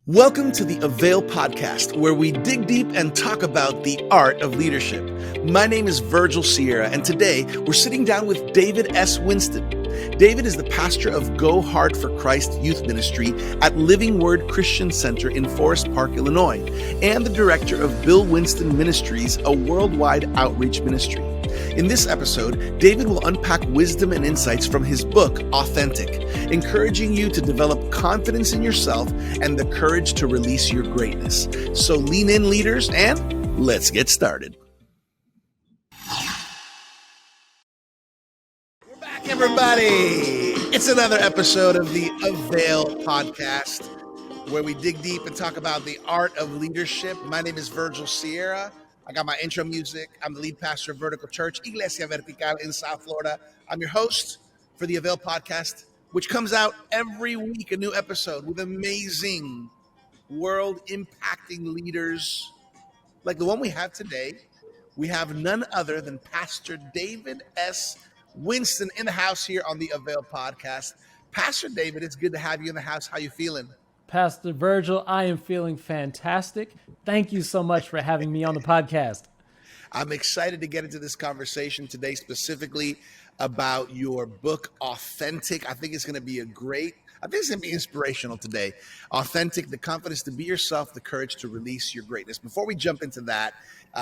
Welcome to the AVAIL podcast, where we dig deep and talk about the art of leadership. My name is Virgil Sierra, and today we're sitting down with David S. Winston. David is the pastor of Go Hard for Christ Youth Ministry at Living Word Christian Center in Forest Park, Illinois, and the director of Bill Winston Ministries, a worldwide outreach ministry. In this episode, David will unpack wisdom and insights from his book, Authentic, encouraging you to develop confidence in yourself and the courage to release your greatness. So lean in, leaders, and let's get started. We're back, everybody. It's another episode of the AVAIL podcast, where we dig deep and talk about the art of leadership. My name is Virgil Sierra. I got my intro music. I'm the lead pastor of Vertical Church, Iglesia Vertical in South Florida. I'm your host for the AVAIL podcast, which comes out every week, a new episode with amazing world-impacting leaders like the one we have today. We have none other than Pastor David S. Winston in the house here on the AVAIL podcast. Pastor David, it's good to have you in the house. How you feeling? Pastor Virgil, I am feeling fantastic. Thank you so much for having me on the podcast. I'm excited to get into this conversation today, specifically about your book, Authentic. I think it's going to be inspirational today. Authentic, the confidence to be yourself, the courage to release your greatness. Before we jump into that,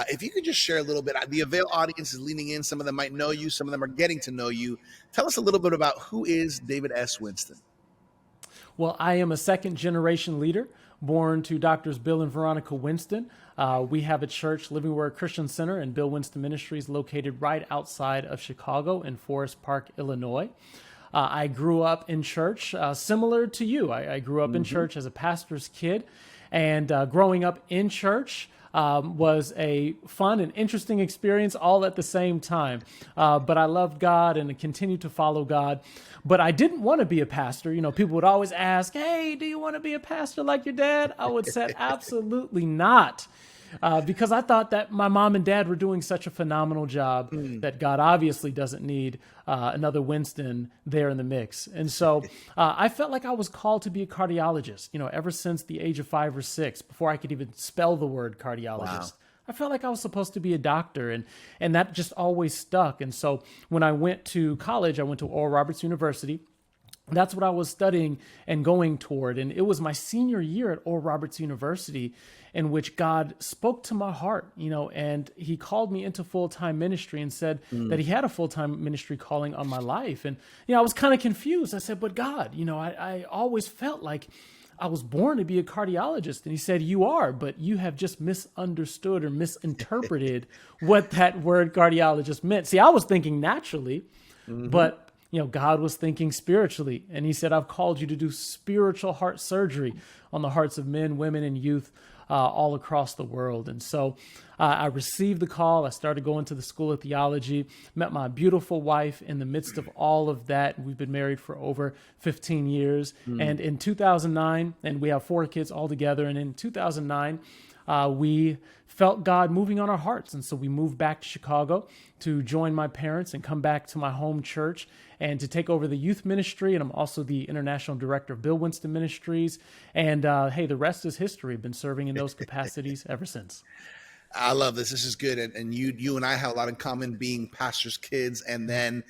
if you could just share a little bit, the AVAIL audience is leaning in. Some of them might know you. Some of them are getting to know you. Tell us a little bit about who is David S. Winston. Well, I am a second generation leader born to Doctors Bill and Veronica Winston. We have a church, Living Word Christian Center, and Bill Winston Ministries located right outside of Chicago in Forest Park, Illinois. I grew up in church, similar to you. I grew up in church as a pastor's kid, and growing up in church was a fun and interesting experience all at the same time. But I loved God and continued to follow God. But I didn't want to be a pastor. You know, people would always ask, hey, do you want to be a pastor like your dad? I would say absolutely not. Because I thought that my mom and dad were doing such a phenomenal job that God obviously doesn't need another Winston there in the mix. And so I felt like I was called to be a cardiologist, you know, ever since the age of 5 or 6, before I could even spell the word cardiologist. Wow. I felt like I was supposed to be a doctor, and that just always stuck. And so when I went to college, I went to Oral Roberts University. That's what I was studying and going toward. And it was my senior year at Oral Roberts University in which God spoke to my heart, you know, and he called me into full-time ministry and said that he had a full-time ministry calling on my life. And, you know, I was kind of confused. I said, but God, you know, I always felt like I was born to be a cardiologist. And he said, you are, but you have just misunderstood or misinterpreted what that word cardiologist meant. See, I was thinking naturally, but you know, God was thinking spiritually. And he said, I've called you to do spiritual heart surgery on the hearts of men, women, and youth all across the world. And so I received the call. I started going to the School of Theology, met my beautiful wife in the midst of all of that. We've been married for over 15 years. And in 2009, and we have 4 kids all together. And in 2009, we felt God moving on our hearts. And so we moved back to Chicago to join my parents and come back to my home church and to take over the youth ministry. And I'm also the international director of Bill Winston Ministries. And hey, the rest is history. I've been serving in those capacities ever since. I love this. This is good. And you and I have a lot in common, being pastors' kids, and then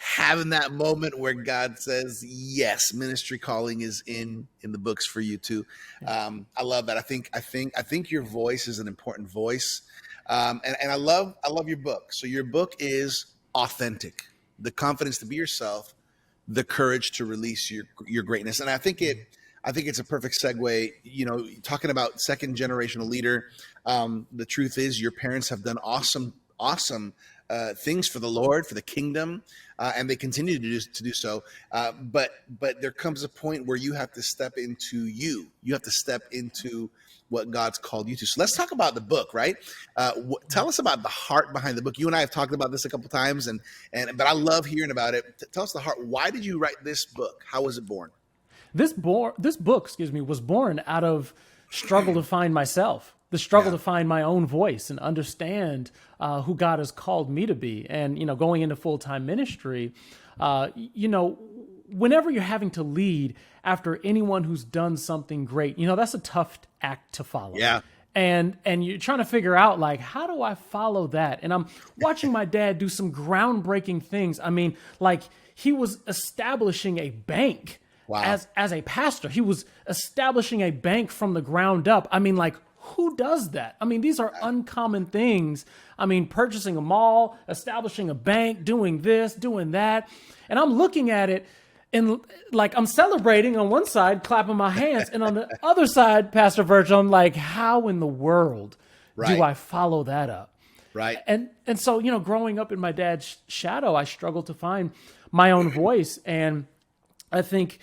having that moment where God says, yes, ministry calling is in the books for you too. I love that. I think your voice is an important voice. And I love your book. So your book is Authentic, the confidence to be yourself, the courage to release your greatness. And I think it's a perfect segue, you know, talking about second generational leader. The truth is your parents have done awesome things for the Lord, for the kingdom, and they continue to do so. But there comes a point where you have to step into you. You have to step into what God's called you to. So let's talk about the book, right? Tell us about the heart behind the book. You and I have talked about this a couple times, but I love hearing about it. Tell us the heart. Why did you write this book? How was it born? This book, was born out of struggle to find myself. The struggle to find my own voice and understand who God has called me to be. And, you know, going into full-time ministry, you know, whenever you're having to lead after anyone who's done something great, that's a tough act to follow. Yeah. And you're trying to figure out, like, how do I follow that? And I'm watching my dad do some groundbreaking things. I mean, like, he was establishing a bank. Wow. As a pastor. He was establishing a bank from the ground up. I mean, like, who does that? I mean, these are uncommon things. I mean, purchasing a mall, establishing a bank, doing this, doing that. And I'm looking at it and, like, I'm celebrating on one side, clapping my hands. And on the other side, Pastor Virgil, I'm like, how in the world do I follow that up? Right. And so, growing up in my dad's shadow, I struggled to find my own voice. And I think,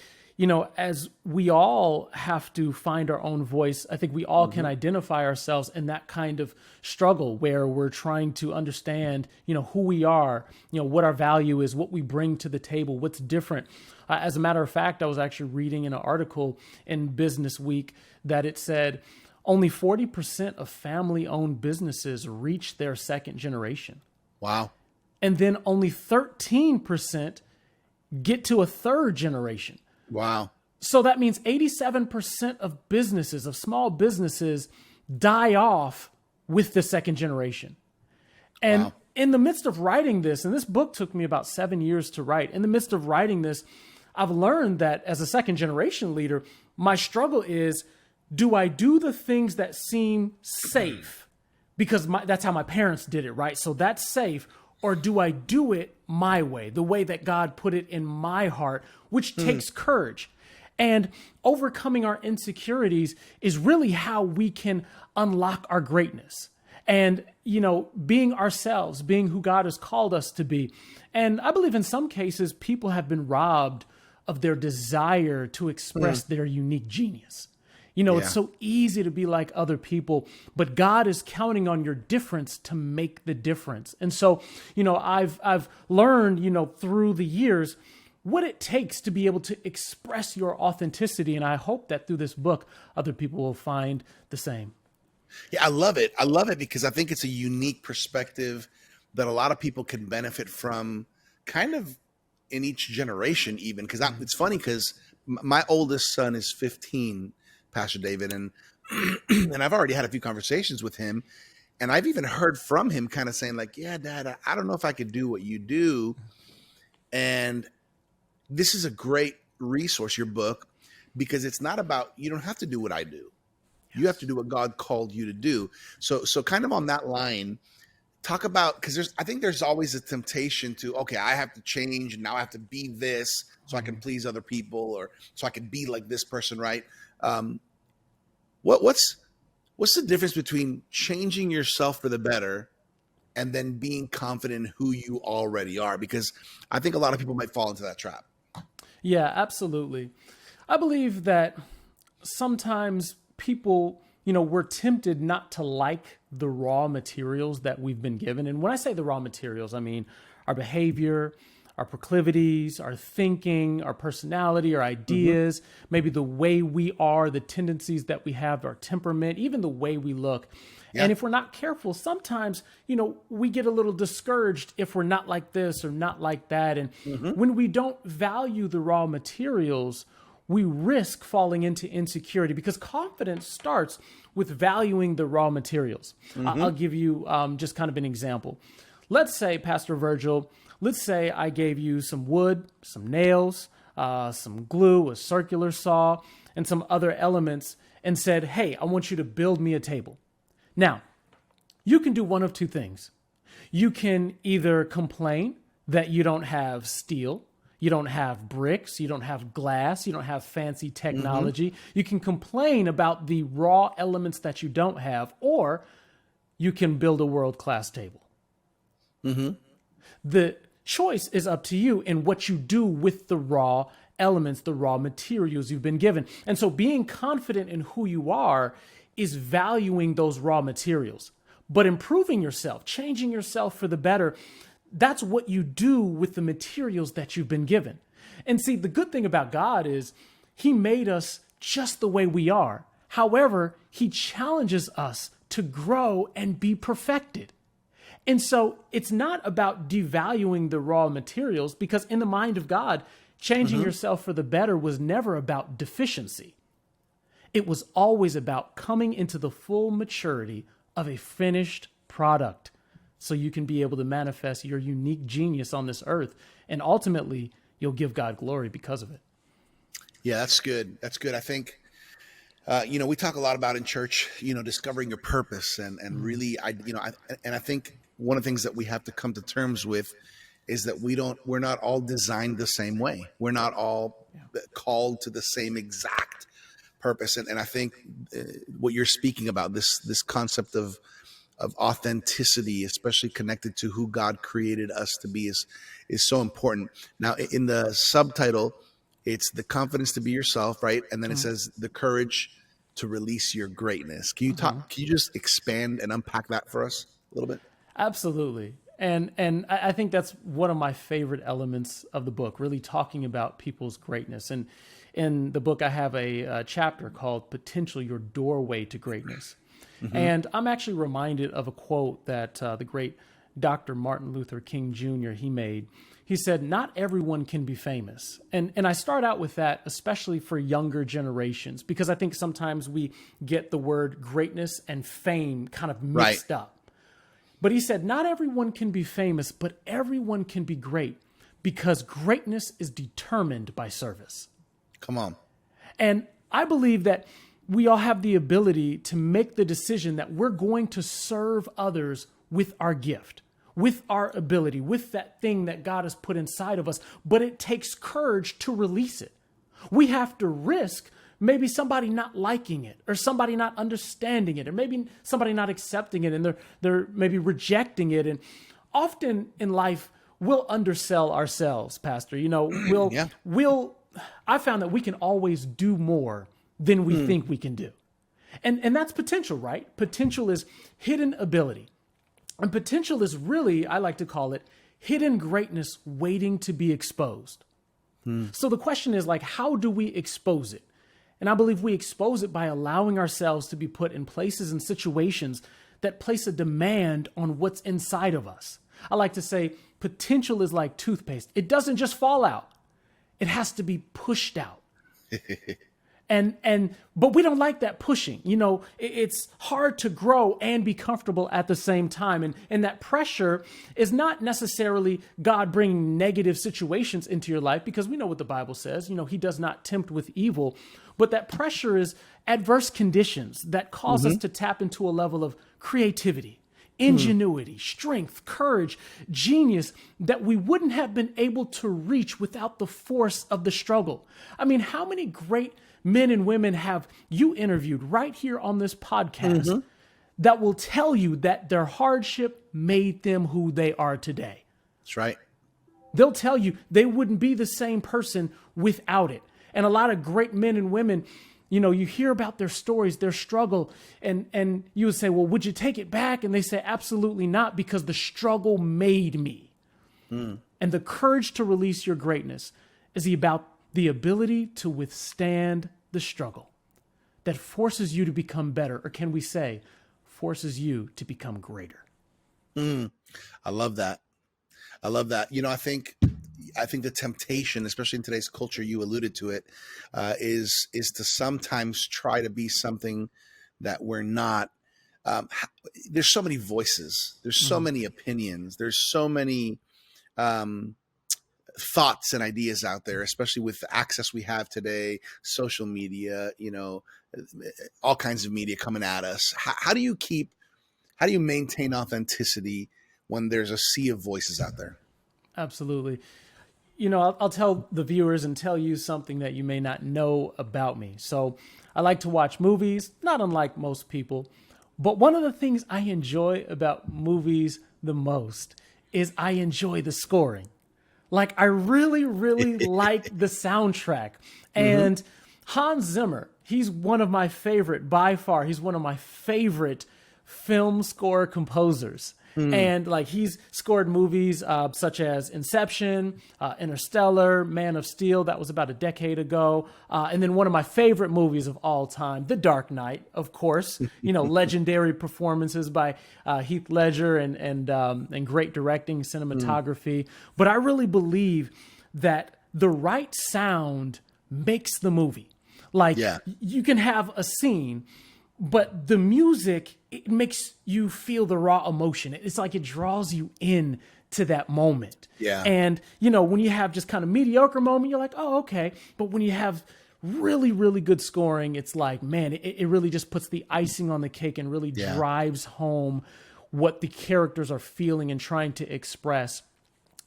as we all have to find our own voice, I think we all can identify ourselves in that kind of struggle where we're trying to understand, who we are, what our value is, what we bring to the table, what's different. As a matter of fact, I was actually reading in an article in Business Week that it said only 40% of family-owned businesses reach their second generation. Wow. And then only 13% get to a third generation. Wow. So that means 87% of businesses, of small businesses, die off with the second generation. And in the midst of writing this, and this book took me about 7 years to write, in the midst of writing this, I've learned that as a second generation leader, my struggle is, do I do the things that seem safe? Because that's how my parents did it, right? So that's safe. Or do I do it my way, the way that God put it in my heart, which takes courage? And overcoming our insecurities is really how we can unlock our greatness. And, being ourselves, being who God has called us to be. And I believe in some cases, people have been robbed of their desire to express their unique genius. It's so easy to be like other people, but God is counting on your difference to make the difference. And so, I've learned, through the years, what it takes to be able to express your authenticity. And I hope that through this book, other people will find the same. Yeah, I love it. I love it because I think it's a unique perspective that a lot of people can benefit from, kind of in each generation even. Because it's funny because my oldest son is 15, Pastor David, and I've already had a few conversations with him, and I've even heard from him kind of saying, like, yeah, Dad, I don't know if I could do what you do. And this is a great resource, your book, because it's not about, you don't have to do what I do. Yes. You have to do what God called you to do. So kind of on that line, talk about, because I think there's always a temptation to, okay, I have to change and now I have to be this so I can please other people, or so I can be like this person, right? What's the difference between changing yourself for the better and then being confident in who you already are? Because I think a lot of people might fall into that trap. Yeah, absolutely. I believe that sometimes people, we're tempted not to like the raw materials that we've been given. And when I say the raw materials, I mean our behavior, our proclivities, our thinking, our personality, our ideas, maybe the way we are, the tendencies that we have, our temperament, even the way we look. Yeah. And if we're not careful, sometimes, we get a little discouraged if we're not like this or not like that. And when we don't value the raw materials, we risk falling into insecurity, because confidence starts with valuing the raw materials. I'll give you just kind of an example. Let's say, Pastor Virgil, let's say I gave you some wood, some nails, some glue, a circular saw, and some other elements, and said, hey, I want you to build me a table. Now, you can do one of two things. You can either complain that you don't have steel, you don't have bricks, you don't have glass, you don't have fancy technology. You can complain about the raw elements that you don't have, or you can build a world-class table. The choice is up to you in what you do with the raw elements, the raw materials you've been given. And so being confident in who you are is valuing those raw materials. But improving yourself, changing yourself for the better, that's what you do with the materials that you've been given. And see, the good thing about God is He made us just the way we are. However, He challenges us to grow and be perfected. And so it's not about devaluing the raw materials, because in the mind of God, Changing yourself for the better was never about deficiency. It was always about coming into the full maturity of a finished product so you can be able to manifest your unique genius on this earth. And ultimately, you'll give God glory because of it. Yeah, that's good. That's good. I think, we talk a lot about in church, discovering your purpose and really, I think one of the things that we have to come to terms with is that we're not all designed the same way. We're not all called to the same exact purpose. And I think what you're speaking about, this concept of authenticity, especially connected to who God created us to be, is so important. Now, in the subtitle, it's the confidence to be yourself, right? And then it says the courage to release your greatness. Can you just expand and unpack that for us a little bit? Absolutely. And I think that's one of my favorite elements of the book, really talking about people's greatness. And in the book, I have a chapter called Potential, Your Doorway to Greatness. And I'm actually reminded of a quote that the great Dr. Martin Luther King Jr., he made. He said, "Not everyone can be famous." And I start out with that, especially for younger generations, because I think sometimes we get the word greatness and fame kind of mixed up. But he said, not everyone can be famous, but everyone can be great, because greatness is determined by service. Come on. And I believe that we all have the ability to make the decision that we're going to serve others with our gift, with our ability, with that thing that God has put inside of us. But it takes courage to release it. We have to risk maybe somebody not liking it, or somebody not understanding it, or maybe somebody not accepting it, and they're maybe rejecting it. And often in life, we'll undersell ourselves, Pastor. I found that we can always do more than we think we can do. And that's potential, right? Potential is hidden ability. And potential is really, I like to call it, hidden greatness waiting to be exposed. So the question is, how do we expose it? And I believe we expose it by allowing ourselves to be put in places and situations that place a demand on what's inside of us. I like to say potential is like toothpaste. It doesn't just fall out. It has to be pushed out. But we don't like that pushing. It's hard to grow and be comfortable at the same time. And that pressure is not necessarily God bringing negative situations into your life, because we know what the Bible says. He does not tempt with evil. But that pressure is adverse conditions that cause us to tap into a level of creativity, ingenuity, strength, courage, genius that we wouldn't have been able to reach without the force of the struggle. I mean, how many great men and women have you interviewed right here on this podcast that will tell you that their hardship made them who they are today? That's right. They'll tell you they wouldn't be the same person without it. And a lot of great men and women, you hear about their stories, their struggle, and you would say, well, would you take it back? And they say, absolutely not, because the struggle made me. And the courage to release your greatness is about the ability to withstand the struggle that forces you to become better, or can we say, forces you to become greater. I love that. I think the temptation, especially in today's culture, you alluded to it, is to sometimes try to be something that we're not. There's so many voices. There's so many opinions. There's so many thoughts and ideas out there, especially with the access we have today, social media, all kinds of media coming at us. How do you maintain authenticity when there's a sea of voices out there? Absolutely. I'll tell the viewers and tell you something that you may not know about me. So I like to watch movies, not unlike most people. But one of the things I enjoy about movies the most is I enjoy the scoring. I really, really like the soundtrack. And Hans Zimmer, he's one of my favorite, by far, he's one of my favorite film score composers. And he's scored movies such as Inception, Interstellar, Man of Steel. That was about a decade ago. And then one of my favorite movies of all time, The Dark Knight, of course. Legendary performances by Heath Ledger and great directing, cinematography. But I really believe that the right sound makes the movie. Like Yeah. you can have a scene, but the music, it makes you feel the raw emotion. It's like it draws you in to that moment. Yeah. And, when you have just kind of mediocre moment, you're like, oh, okay. But when you have really, really good scoring, it's like, man, it really just puts the icing on the cake and really drives home what the characters are feeling and trying to express.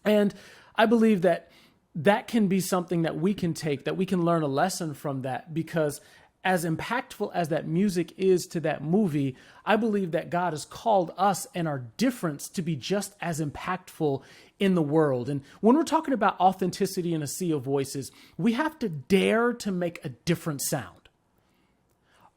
And I believe that can be something that we can take, that we can learn a lesson from that, because as impactful as that music is to that movie, I believe that God has called us and our difference to be just as impactful in the world. And when we're talking about authenticity in a sea of voices, we have to dare to make a different sound.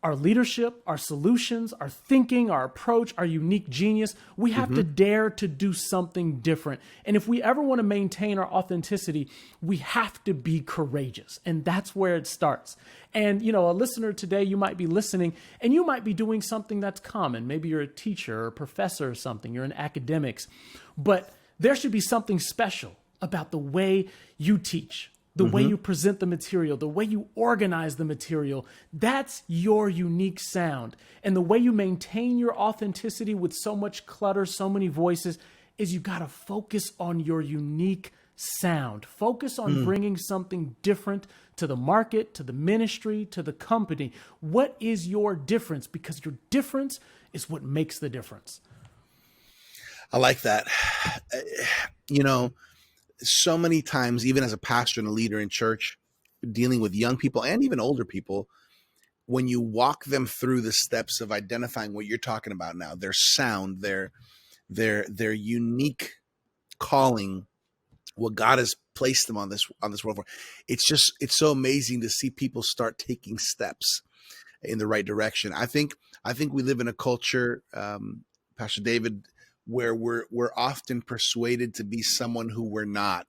Our leadership, our solutions, our thinking, our approach, our unique genius, we have to dare to do something different. And if we ever want to maintain our authenticity, we have to be courageous. And that's where it starts. And, a listener today, you might be listening and you might be doing something that's common. Maybe you're a teacher or a professor or something, you're in academics, but there should be something special about the way you teach, the way you present the material, the way you organize the material. That's your unique sound. And the way you maintain your authenticity with so much clutter, so many voices, is you got to focus on your unique sound. Focus on bringing something different to the market, to the ministry, to the company. What is your difference? Because your difference is what makes the difference. I like that. So many times, even as a pastor and a leader in church, dealing with young people and even older people, when you walk them through the steps of identifying what you're talking about now, their sound, their unique calling, what God has placed them on this world for, it's so amazing to see people start taking steps in the right direction. I think we live in a culture, Pastor David, where we're often persuaded to be someone who we're not.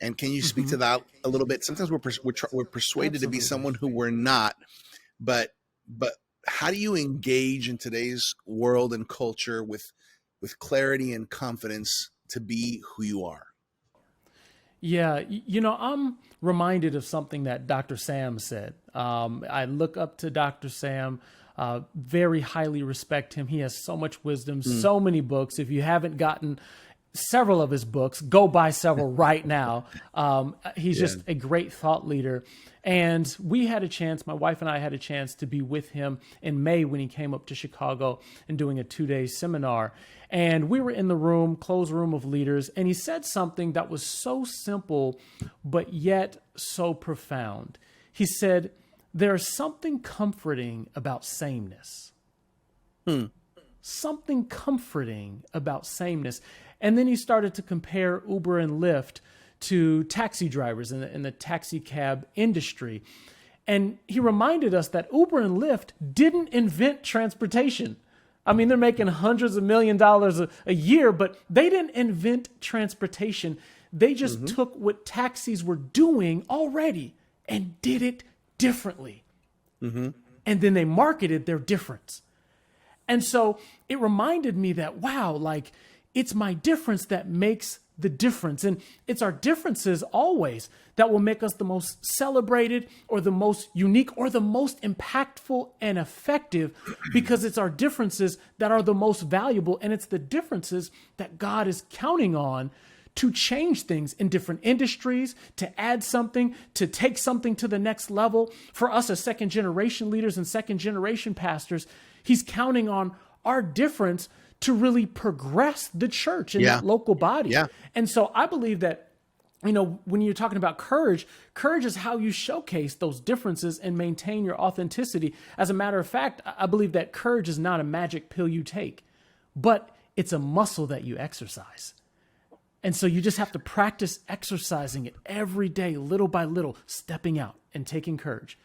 And can you speak to that a little bit? Sometimes we're persuaded to be someone who we're not, but how do you engage in today's world and culture with clarity and confidence to be who you are? Yeah, I'm reminded of something that Dr. Sam said. I look up to Dr. Sam, very highly respect him. He has so much wisdom, so many books. If you haven't gotten several of his books, go buy several right now. He's just a great thought leader. And we had a chance, my wife and I had a chance to be with him in May when he came up to Chicago and doing a 2-day seminar. And we were in the room, closed room of leaders, and he said something that was so simple, but yet so profound. He said, there's something comforting about sameness. Something comforting about sameness. And then he started to compare Uber and Lyft to taxi drivers in the taxi cab industry. And he reminded us that Uber and Lyft didn't invent transportation. I mean, they're making hundreds of $millions a year, but they didn't invent transportation. They just took what taxis were doing already and did it differently. And then they marketed their difference. And so it reminded me that, wow, like it's my difference that makes the difference. And it's our differences always that will make us the most celebrated or the most unique or the most impactful and effective, because it's our differences that are the most valuable. And it's the differences that God is counting on to change things in different industries, to add something, to take something to the next level. For us as second generation leaders and second generation pastors, he's counting on our difference to really progress the church and that local body. And so I believe that, when you're talking about courage is how you showcase those differences and maintain your authenticity. As a matter of fact, I believe that courage is not a magic pill you take, but it's a muscle that you exercise. And so you just have to practice exercising it every day, little by little, stepping out and taking courage.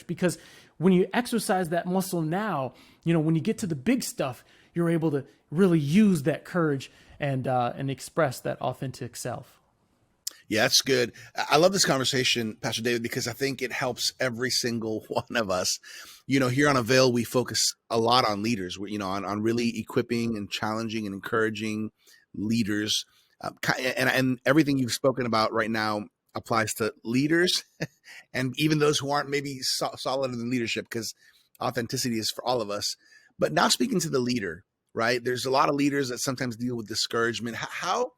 Because when you exercise that muscle now, when you get to the big stuff, you're able to really use that courage and express that authentic self. Yeah, that's good. I love this conversation, Pastor David, because I think it helps every single one of us. Here on AVAIL, we focus a lot on leaders, on really equipping and challenging and encouraging leaders And everything you've spoken about right now applies to leaders and even those who aren't maybe solid in leadership, because authenticity is for all of us. But now speaking to the leader, right? There's a lot of leaders that sometimes deal with discouragement. How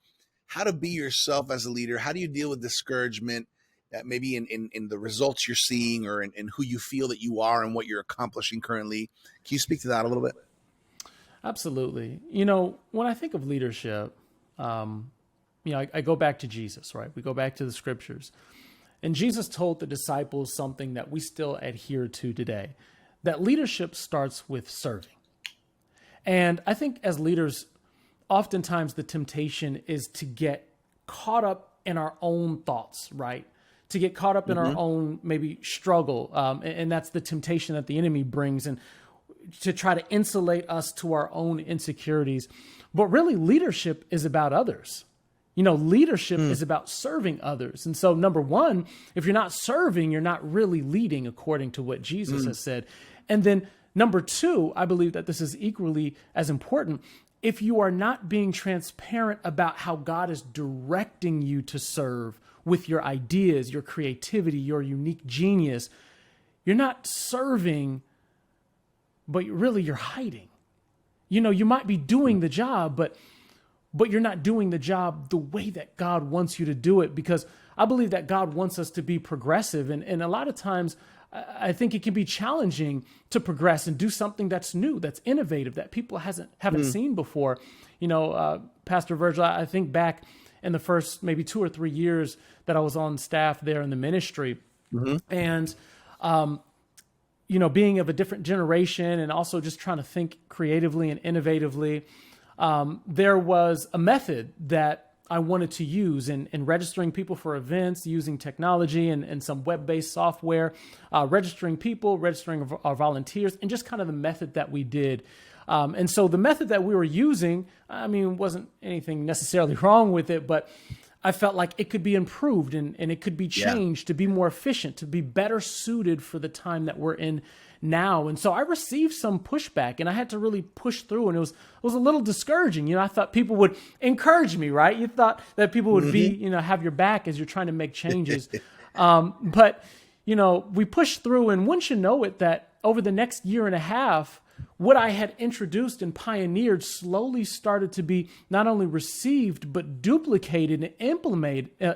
to be yourself as a leader? How do you deal with discouragement that maybe in the results you're seeing, or in who you feel that you are and what you're accomplishing currently? Can you speak to that a little bit? Absolutely. When I think of leadership, I go back to Jesus, right? We go back to the scriptures. And Jesus told the disciples something that we still adhere to today, that leadership starts with serving. And I think as leaders, oftentimes the temptation is to get caught up in our own thoughts, right? To get caught up in our own maybe struggle. And that's the temptation that the enemy brings, and to try to insulate us to our own insecurities. But really, leadership is about others. Leadership is about serving others. And so, number one, if you're not serving, you're not really leading according to what Jesus has said. And then number two, I believe that this is equally as important. If you are not being transparent about how God is directing you to serve with your ideas, your creativity, your unique genius, you're not serving, but really you're hiding. You might be doing the job, but you're not doing the job the way that God wants you to do it, because I believe that God wants us to be progressive. And a lot of times I think it can be challenging to progress and do something that's new, that's innovative, that people haven't seen before. Pastor Virgil, I think back in the first maybe 2 or 3 years that I was on staff there in the ministry, and being of a different generation and also just trying to think creatively and innovatively, there was a method that I wanted to use in registering people for events, using technology and some web-based software, registering people, registering our volunteers, and just kind of the method that we did. And so the method that we were using, wasn't anything necessarily wrong with it, but I felt like it could be improved and it could be changed to be more efficient, to be better suited for the time that we're in now. And so I received some pushback, and I had to really push through, and it was a little discouraging. I thought people would encourage me, right? You thought that people would be, have your back as you're trying to make changes. But we pushed through, and once you know it, that over the next year and a half, what I had introduced and pioneered slowly started to be not only received, but duplicated and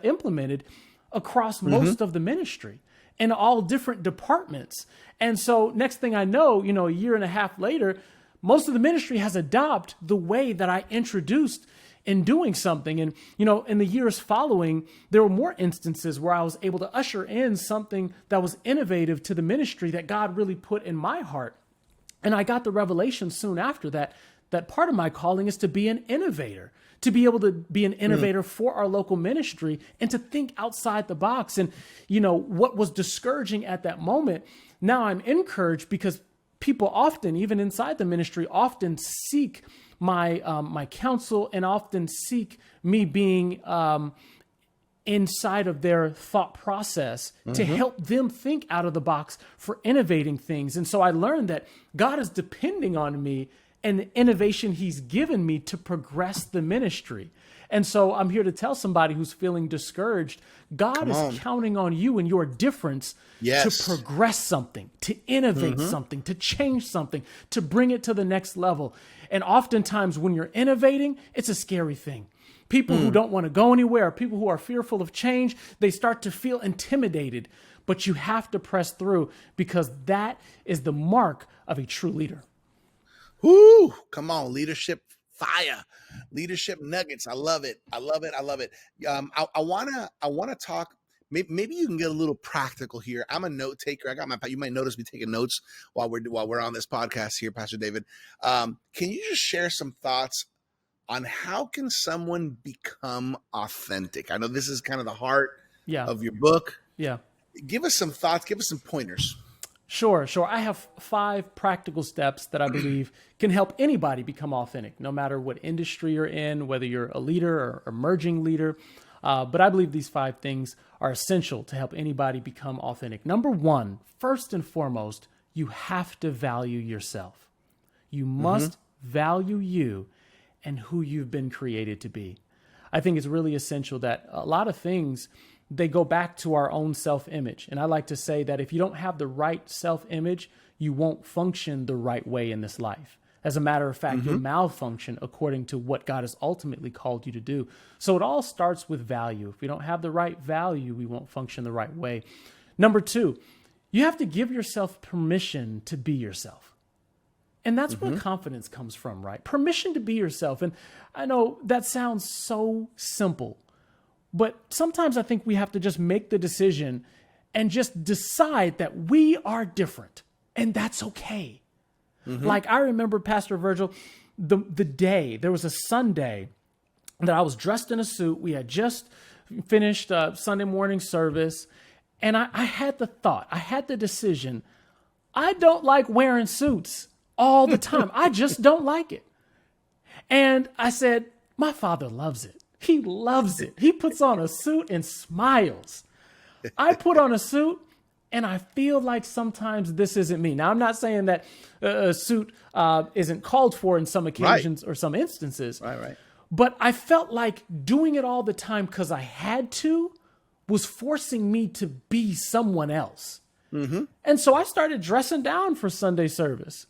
implemented across most of the ministry in all different departments. And so next thing I know, a year and a half later, most of the ministry has adopted the way that I introduced in doing something. And, in the years following, there were more instances where I was able to usher in something that was innovative to the ministry that God really put in my heart. And I got the revelation soon after that part of my calling is to be an innovator, to be able to be an innovator for our local ministry and to think outside the box. And, what was discouraging at that moment, now I'm encouraged because people often, even inside the ministry, often seek my counsel and often seek me being inside of their thought process to help them think out of the box for innovating things. And so I learned that God is depending on me and the innovation he's given me to progress the ministry. And so I'm here to tell somebody who's feeling discouraged, God is counting on you and your difference to progress something, to innovate something, to change something, to bring it to the next level. And oftentimes when you're innovating, it's a scary thing. People who don't want to go anywhere, people who are fearful of change, they start to feel intimidated. But you have to press through, because that is the mark of a true leader. Whoo, come on, leadership fire, leadership nuggets. I love it. I love it. I love it. I wanna talk. Maybe you can get a little practical here. I'm a note taker. You might notice me taking notes while we're on this podcast here, Pastor David. Can you just share some thoughts on how can someone become authentic? I know this is kind of the heart of your book. Yeah. Give us some thoughts. Give us some pointers. Sure. I have 5 practical steps that I believe can help anybody become authentic, no matter what industry you're in, whether you're a leader or emerging leader. But I believe these 5 things are essential to help anybody become authentic. Number 1, first and foremost, you have to value yourself. You must value you and who you've been created to be. I think it's really essential that a lot of things, they go back to our own self-image. And I like to say that if you don't have the right self-image, you won't function the right way in this life. As a matter of fact, you'll malfunction according to what God has ultimately called you to do. So it all starts with value. If we don't have the right value, we won't function the right way. Number 2, you have to give yourself permission to be yourself. And that's where confidence comes from, right? Permission to be yourself. And I know that sounds so simple, but sometimes I think we have to just make the decision and just decide that we are different, and that's okay. Like I remember, Pastor Virgil, the day, there was a Sunday that I was dressed in a suit. We had just finished Sunday morning service. And I had the thought, I had the decision, I don't like wearing suits all the time. I just don't like it. And I said, my Father loves it. He loves it. He puts on a suit and smiles. I put on a suit and I feel like sometimes this isn't me. Now, I'm not saying that a suit isn't called for in some occasions or some instances. Right. But I felt like doing it all the time because I had to was forcing me to be someone else. And so I started dressing down for Sunday service.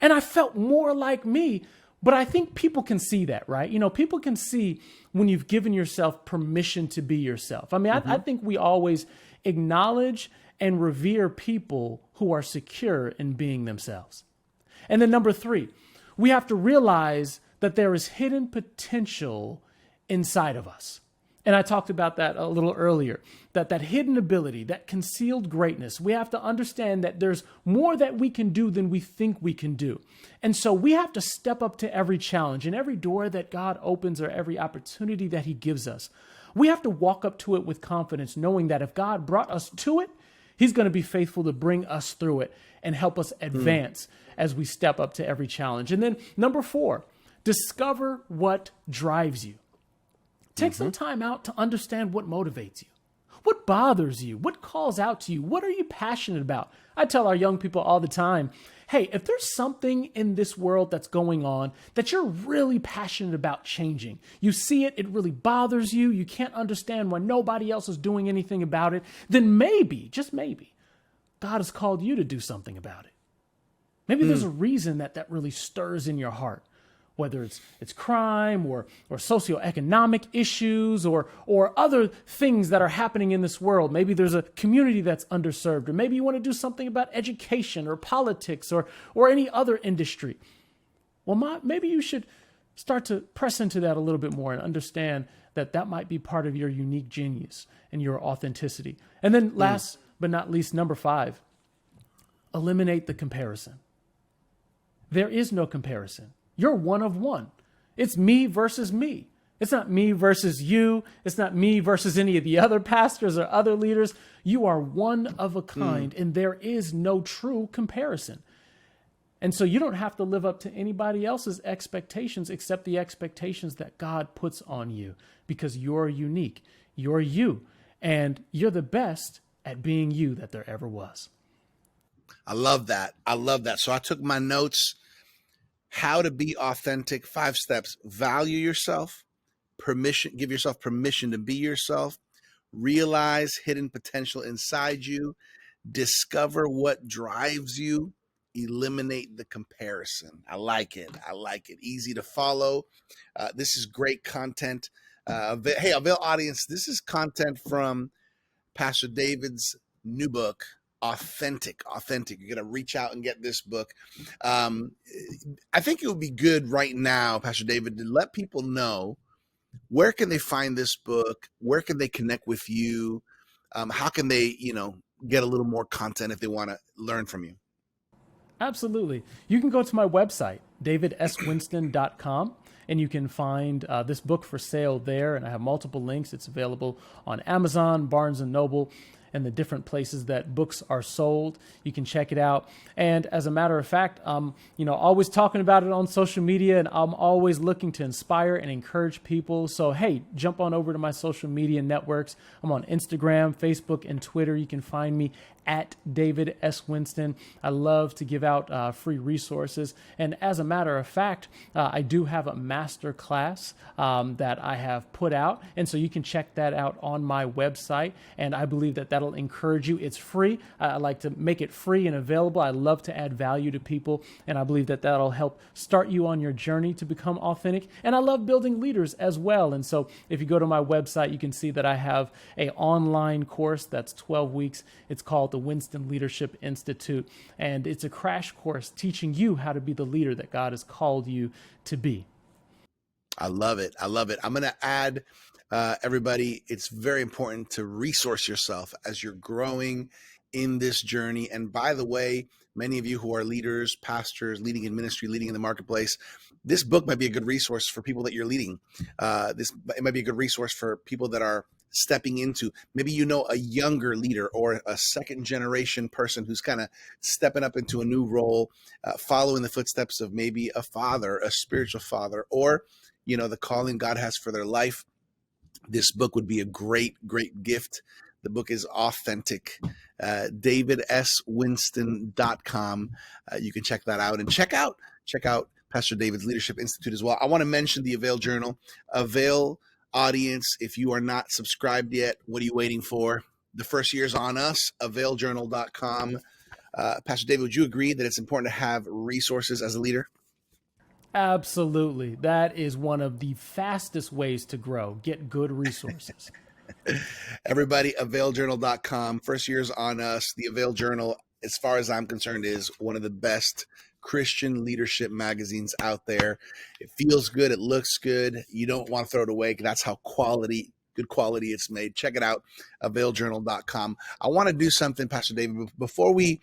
And I felt more like me. But I think people can see that, right? You know, people can see when you've given yourself permission to be yourself. I mean, I think we always acknowledge and revere people who are secure in being themselves. And then number 3, we have to realize that there is hidden potential inside of us. And I talked about that a little earlier, that hidden ability, that concealed greatness, we have to understand that there's more that we can do than we think we can do. And so we have to step up to every challenge and every door that God opens or every opportunity that he gives us. We have to walk up to it with confidence, knowing that if God brought us to it, he's going to be faithful to bring us through it and help us advance as we step up to every challenge. And then number 4, discover what drives you. Take some time out to understand what motivates you. What bothers you? What calls out to you? What are you passionate about? I tell our young people all the time, hey, if there's something in this world that's going on that you're really passionate about changing, you see it, it really bothers you, you can't understand why nobody else is doing anything about it, then maybe, just maybe, God has called you to do something about it. Maybe there's a reason that really stirs in your heart. Whether it's crime or socioeconomic issues or other things that are happening in this world. Maybe there's a community that's underserved, or maybe you want to do something about education or politics or any other industry. Well, maybe you should start to press into that a little bit more and understand that might be part of your unique genius and your authenticity. And then last but not least, number 5, eliminate the comparison. There is no comparison. You're one of one. It's me versus me. It's not me versus you. It's not me versus any of the other pastors or other leaders. You are one of a kind, and there is no true comparison. And so you don't have to live up to anybody else's expectations except the expectations that God puts on you, because you're unique. You're you, and you're the best at being you that there ever was. I love that. So I took my notes. How to be authentic, 5 steps. Value yourself, give yourself permission to be yourself, realize hidden potential inside you, discover what drives you, eliminate the comparison. I like it. Easy to follow. This is great content. Hey, AVAIL audience, this is content from Pastor David's new book, Authentic. You're going to reach out and get this book. I think it would be good right now, Pastor David, to let people know, where can they find this book? Where can they connect with you? How can they, get a little more content if they want to learn from you? Absolutely. You can go to my website, davidswinston.com, and you can find this book for sale there. And I have multiple links. It's available on Amazon, Barnes & Noble, and the different places that books are sold. You can check it out. And as a matter of fact, always talking about it on social media, and I'm always looking to inspire and encourage people. So, hey, jump on over to my social media networks. I'm on Instagram, Facebook, and Twitter. You can find me at David S. Winston. I love to give out free resources. And as a matter of fact, I do have a master class that I have put out. And so you can check that out on my website. And I believe that that'll encourage you. It's free. I like to make it free and available. I love to add value to people. And I believe that that'll help start you on your journey to become authentic. And I love building leaders as well. And so if you go to my website, you can see that I have an online course that's 12 weeks. It's called the Winston Leadership Institute. And it's a crash course teaching you how to be the leader that God has called you to be. I love it. I love it. I'm going to add, everybody, it's very important to resource yourself as you're growing in this journey. And by the way, many of you who are leaders, pastors, leading in ministry, leading in the marketplace, this book might be a good resource for people that you're leading. It might be a good resource for people that are stepping into, maybe you know a younger leader or a second generation person who's kind of stepping up into a new role, following the footsteps of maybe a father, a spiritual father, or the calling God has for their life. This book would be a great gift. The book is authentic. DavidSWinston.com. You can check that out, and check out Pastor David's Leadership Institute as well. I want to mention the AVAIL Journal. AVAIL audience, if you are not subscribed yet, what are you waiting for? The first year's on us. AVAILJournal.com. Pastor David, would you agree that it's important to have resources as a leader? Absolutely. That is one of the fastest ways to grow. Get good resources. Everybody, availjournal.com. First year's on us. The AVAIL Journal, as far as I'm concerned, is one of the best Christian leadership magazines out there. It feels good. It looks good. You don't want to throw it away. That's how good quality it's made. Check it out, availjournal.com. I want to do something, Pastor David, before we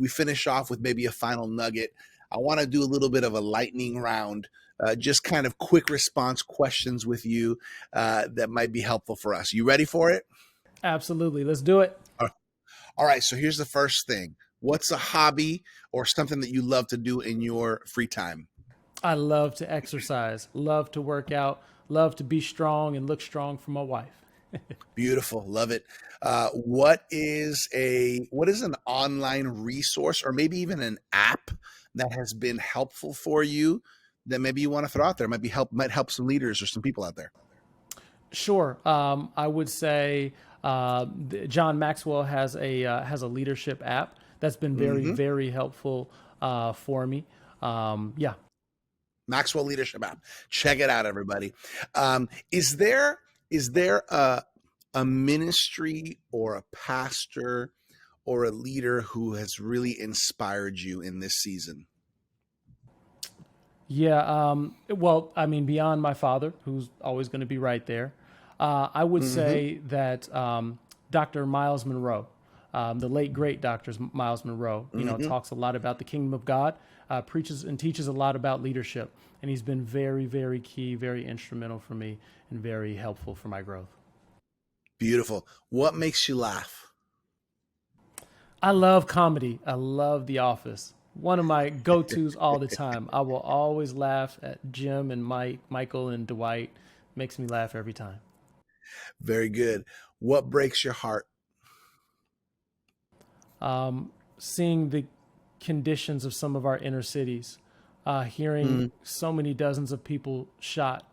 finish off with maybe a final nugget. I want to do a little bit of a lightning round, just kind of quick response questions with you that might be helpful for us. You ready for it? Absolutely. Let's do it. All right. So here's the first thing. What's a hobby or something that you love to do in your free time? I love to exercise, love to work out, love to be strong and look strong for my wife. Beautiful. Love it. What is an online resource or maybe even an app that has been helpful for you that maybe you want to throw out there? Might help some leaders or some people out there. Sure. I would say John Maxwell has a leadership app that's been very, very helpful for me. Yeah. Maxwell Leadership app. Check it out, everybody. Is there a ministry or a pastor or a leader who has really inspired you in this season? Yeah. Well, I mean, beyond my father, who's always going to be right there, I would say that Dr. Miles Monroe, the late great Dr. Miles Monroe, talks a lot about the kingdom of God, preaches and teaches a lot about leadership. And he's been very, very key, very instrumental for me and very helpful for my growth. Beautiful. What makes you laugh? I love comedy. I love The Office. One of my go-tos all the time. I will always laugh at Jim and Michael and Dwight. Makes me laugh every time. Very good. What breaks your heart? Seeing the conditions of some of our inner cities, hearing so many dozens of people shot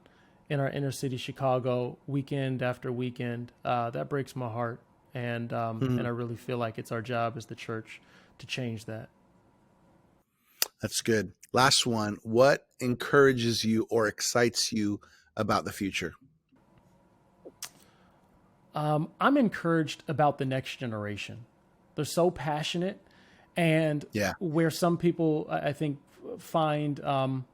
in our inner city Chicago weekend after weekend, that breaks my heart. And I really feel like it's our job as the church to change that. That's good. Last one. What encourages you or excites you about the future? I'm encouraged about the next generation. They're so passionate, and where some people, I think, find some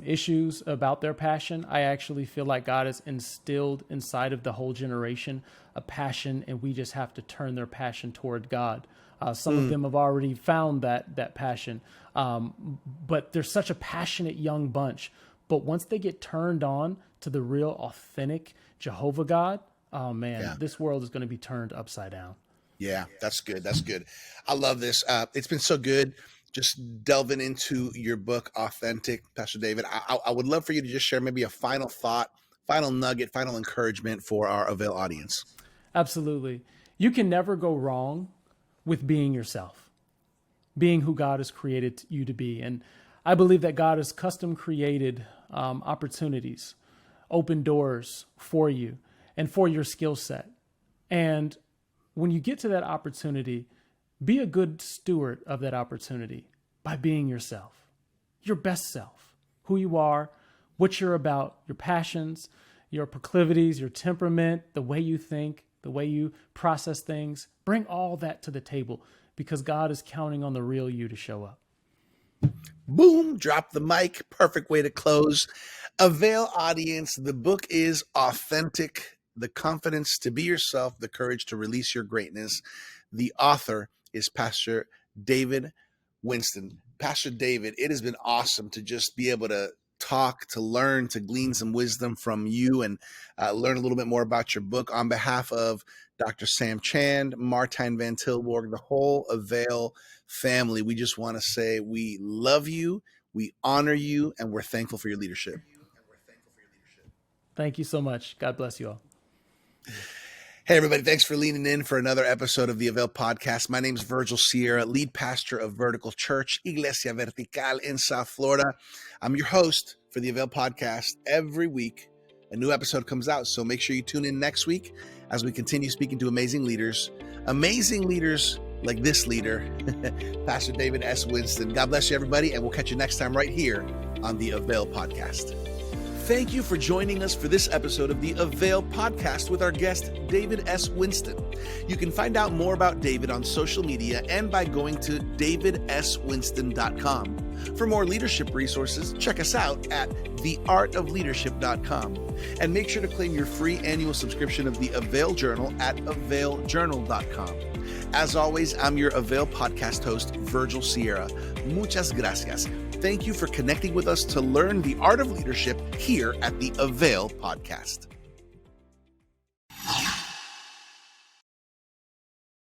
issues about their passion, I actually feel like God has instilled inside of the whole generation a passion, and we just have to turn their passion toward God. Some of them have already found that passion, but they're such a passionate young bunch. But once they get turned on to the real authentic Jehovah God, oh man, this world is going to be turned upside down. Yeah, that's good. That's good. I love this. It's been so good just delving into your book, Authentic, Pastor David. I would love for you to just share maybe a final thought, final nugget, final encouragement for our AVAIL audience. Absolutely. You can never go wrong with being yourself, being who God has created you to be. And I believe that God has custom created opportunities, open doors for you and for your skill set. And when you get to that opportunity, be a good steward of that opportunity by being yourself, your best self, who you are, what you're about, your passions, your proclivities, your temperament, the way you think, the way you process things. Bring all that to the table because God is counting on the real you to show up. Boom, drop the mic. Perfect way to close. Avail audience, the book is Authentic, The Confidence to Be Yourself, The Courage to Release Your Greatness. The author is Pastor David Winston. Pastor David, it has been awesome to just be able to talk, to learn, to glean some wisdom from you and learn a little bit more about your book. On behalf of Dr. Sam Chand, Martijn van Tilborg, the whole Avail family, we just want to say we love you, we honor you, and we're thankful for your leadership. Thank you so much. God bless you all. Hey, everybody. Thanks for leaning in for another episode of the AVAIL podcast. My name is Virgil Sierra, lead pastor of Vertical Church, Iglesia Vertical in South Florida. I'm your host for the AVAIL podcast. Every week, a new episode comes out, so make sure you tune in next week as we continue speaking to amazing leaders like this leader, Pastor David S. Winston. God bless you, everybody, and we'll catch you next time right here on the AVAIL podcast. Thank you for joining us for this episode of the AVAIL podcast with our guest, David S. Winston. You can find out more about David on social media and by going to davidswinston.com. For more leadership resources, check us out at theartofleadership.com. And make sure to claim your free annual subscription of the AVAIL Journal at availjournal.com. As always, I'm your AVAIL podcast host, Virgil Sierra. Muchas gracias. Thank you for connecting with us to learn the art of leadership here at the AVAIL podcast.